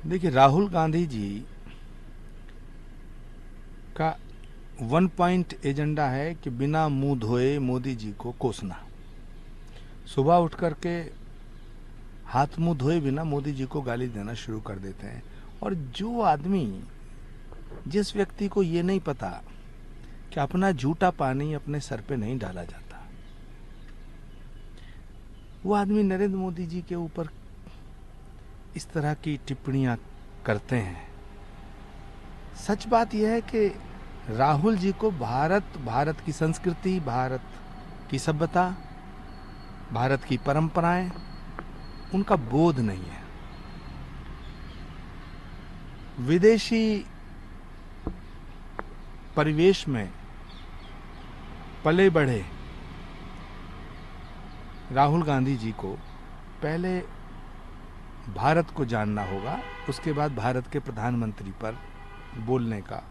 देखिए, राहुल गांधी जी का one point agenda है कि बिना मुंह धोए मोदी जी को कोसना। सुबह उठ करके हाथ मुंह धोए बिना मोदी जी को गाली देना शुरू कर देते हैं। और जो आदमी, जिस व्यक्ति को ये नहीं पता कि अपना झूठा पानी अपने सर पे नहीं डाला जाता, वो आदमी नरेंद्र मोदी जी के ऊपर इस तरह की टिप्पणियां करते हैं। सच बात यह है कि राहुल जी को भारत की संस्कृति, भारत की सभ्यता, भारत की परंपराएं, उनका बोध नहीं है। विदेशी परिवेश में पले बढ़े राहुल गांधी जी को पहले भारत को जानना होगा, उसके बाद भारत के प्रधानमंत्री पर बोलने का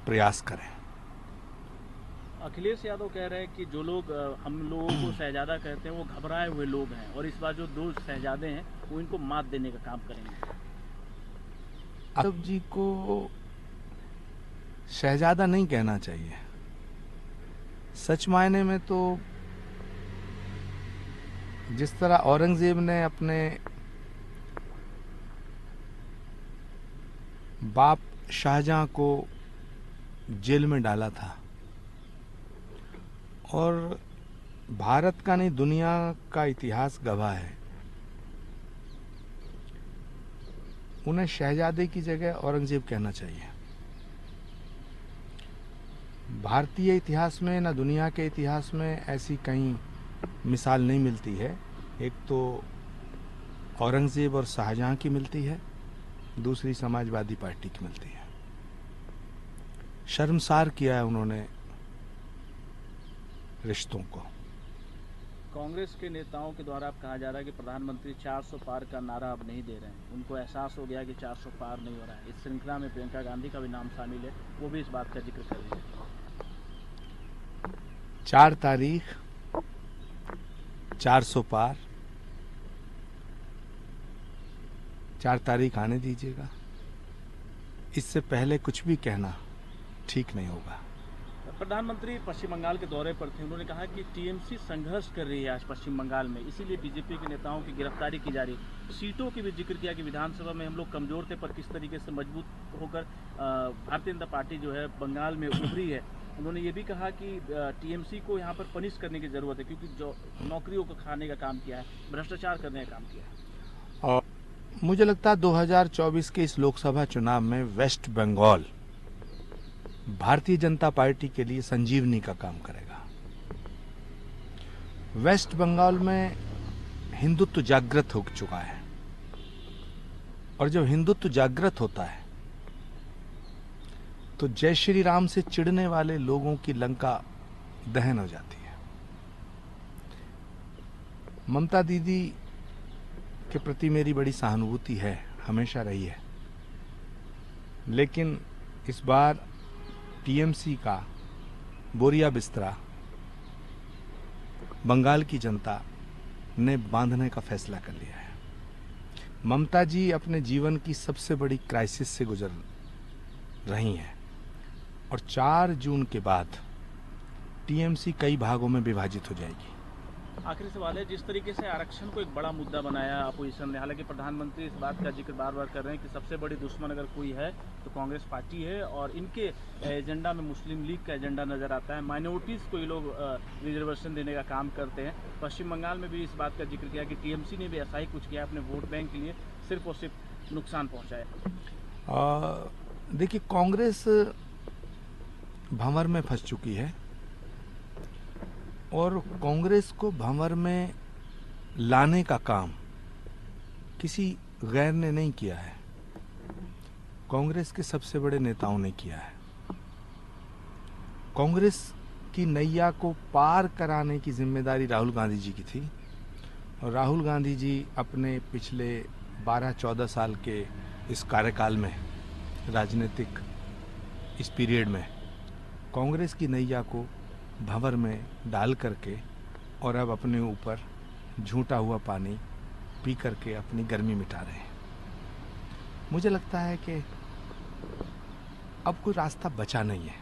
प्रयास करें। अखिलेश यादव कह रहे हैं कि जो लोग हम लोगों को शहजादा कहते हैं वो घबराए हुए लोग हैं और इस बार जो दो शहजादे हैं वो इनको मात देने का काम करेंगे। यादव जी को शहजादा नहीं कहना चाहिए। सच मायने में तो जिस तरह औरंगजेब ने अपने बाप शाहजहां को जेल में डाला था, और भारत का नहीं दुनिया का इतिहास गवाह है, उन्हें शहजादे की जगह औरंगजेब कहना चाहिए। भारतीय इतिहास में ना दुनिया के इतिहास में ऐसी कहीं मिसाल नहीं मिलती है। एक तो औरंगजेब और शाहजहां की मिलती है, दूसरी समाजवादी पार्टी की मिलती है। शर्मसार किया है उन्होंने रिश्तों को। कांग्रेस के नेताओं के द्वारा अब कहा जा रहा है कि प्रधानमंत्री 400 पार का नारा अब नहीं दे रहे हैं। उनको एहसास हो गया कि 400 पार नहीं हो रहा है। इस श्रृंखला में प्रियंका गांधी का भी नाम शामिल है, वो भी इस बात का जिक्र कर रही है। 4 तारीख 400 पार, 4 तारीख आने दीजिएगा। इससे पहले कुछ भी कहना ठीक नहीं होगा। प्रधानमंत्री पश्चिम बंगाल के दौरे पर थे। उन्होंने कहा कि टीएमसी संघर्ष कर रही है आज पश्चिम बंगाल में, इसीलिए बीजेपी के नेताओं की गिरफ्तारी की जा रही है। सीटों की भी जिक्र किया कि विधानसभा में हम लोग कमजोर थे, पर किस तरीके से मजबूत होकर भारतीय जनता पार्टी जो है बंगाल में उभरी है। उन्होंने ये भी कहा कि टीएमसी को यहाँ पर पनिश करने की जरूरत है, क्योंकि जो नौकरियों को खाने का काम किया है, भ्रष्टाचार करने का काम किया है। और मुझे लगता है 2024 के इस लोकसभा चुनाव में वेस्ट बंगाल भारतीय जनता पार्टी के लिए संजीवनी का काम करेगा। वेस्ट बंगाल में हिंदुत्व जागृत हो चुका है, और जब हिंदुत्व जागृत होता है तो जय श्री राम से चिढ़ने वाले लोगों की लंका दहन हो जाती है। ममता दीदी के प्रति मेरी बड़ी सहानुभूति है, हमेशा रही है, लेकिन इस बार टीएमसी का बोरिया बिस्तरा बंगाल की जनता ने बांधने का फैसला कर लिया है। ममता जी अपने जीवन की सबसे बड़ी क्राइसिस से गुजर रही हैं, और 4 जून के बाद टीएमसी कई भागों में विभाजित हो जाएगी। आखिरी सवाल है, जिस तरीके से आरक्षण को एक बड़ा मुद्दा बनाया अपोजिशन ने, हालांकि प्रधानमंत्री इस बात का जिक्र बार बार कर रहे हैं कि सबसे बड़ी दुश्मन अगर कोई है तो कांग्रेस पार्टी है, और इनके एजेंडा में मुस्लिम लीग का एजेंडा नजर आता है। माइनॉरिटीज़ को ये लोग रिजर्वेशन देने का काम करते हैं। पश्चिम बंगाल में भी इस बात का जिक्र किया कि टीएमसी ने भी ऐसा ही कुछ किया, अपने वोट बैंक के लिए सिर्फ और सिर्फ नुकसान पहुँचाया। देखिए, कांग्रेस भंवर में फंस चुकी है, और कांग्रेस को भंवर में लाने का काम किसी गैर ने नहीं किया है, कांग्रेस के सबसे बड़े नेताओं ने किया है। कांग्रेस की नैया को पार कराने की जिम्मेदारी राहुल गांधी जी की थी, और राहुल गांधी जी अपने पिछले 12-14 साल के इस कार्यकाल में, राजनीतिक इस पीरियड में, कांग्रेस की नैया को भंवर में डाल करके और अब अपने ऊपर झूठा हुआ पानी पी करके अपनी गर्मी मिटा रहे हैं। मुझे लगता है कि अब कोई रास्ता बचा नहीं है।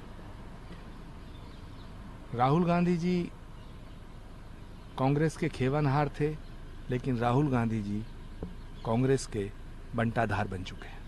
राहुल गांधी जी कांग्रेस के खेवनहार थे, लेकिन राहुल गांधी जी कांग्रेस के बंटाधार बन चुके हैं।